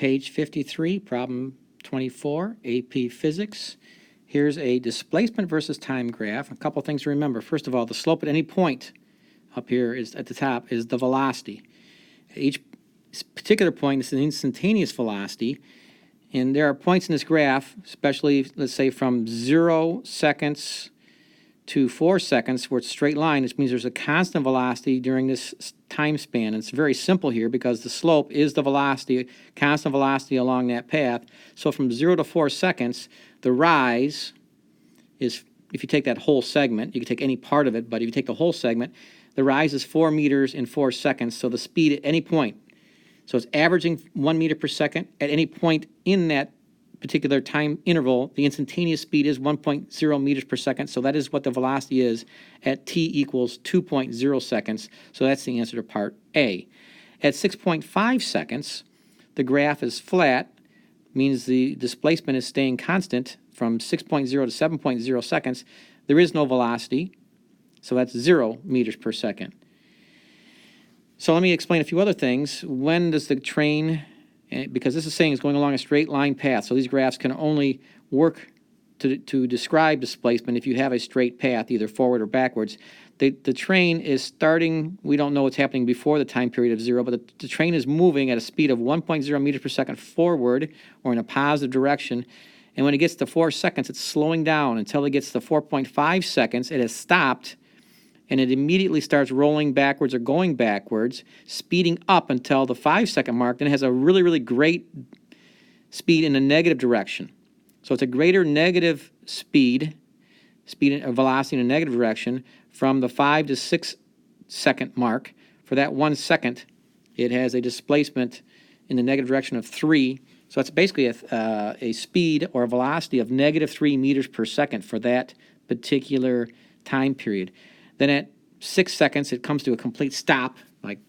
Page 53, problem 24, AP Physics. Here's a displacement versus time graph. A couple things to remember. First of all, the slope at any point up here is at the top is the velocity. At each particular point is an instantaneous velocity, and there are points in this graph, especially let's say from 0 seconds to 4 seconds, where it's a straight line. This means there's a constant velocity during this time span. And it's very simple here because the slope is the velocity, constant velocity along that path. So from 0 to 4 seconds, the rise is, if you take that whole segment, you can take any part of it, but if you take the whole segment, the rise is 4 meters in 4 seconds. So the speed at any point, so it's averaging 1 meter per second. At any point in that particular time interval, the instantaneous speed is 1.0 meters per second. So that is what the velocity is at t equals 2.0 seconds. So that's the answer to part A. At 6.5 seconds, the graph is flat, means the displacement is staying constant from 6.0 to 7.0 seconds. There is no velocity, so that's 0 meters per second. So let me explain a few other things. When does the train, because this is saying it's going along a straight line path, so these graphs can only work to describe displacement if you have a straight path, either forward or backwards. The train is starting, we don't know what's happening before the time period of 0, but the train is moving at a speed of 1.0 meters per second forward or in a positive direction. And when it gets to 4 seconds, it's slowing down until it gets to 4.5 seconds. It has stopped, and it immediately starts rolling backwards or going backwards, speeding up until the 5-second mark. Then it has a really, really great speed in the negative direction. So it's a greater negative speed or velocity in a negative direction from the 5 to 6 second mark. For that 1 second, it has a displacement in the negative direction of 3. So that's basically a speed or a velocity of negative 3 meters per second for that particular time period. Then at 6 seconds, it comes to a complete stop. Like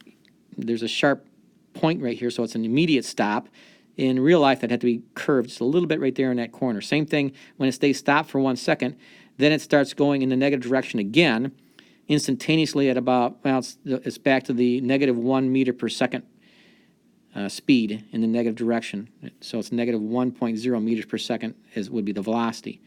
there's a sharp point right here, so it's an immediate stop. In real life, that had to be curved just a little bit right there in that corner. Same thing when it stays stopped for 1 second. Then it starts going in the negative direction again, instantaneously at about, well, it's back to the negative 1 meter per second speed in the negative direction. So it's negative 1.0 meters per second would be the velocity.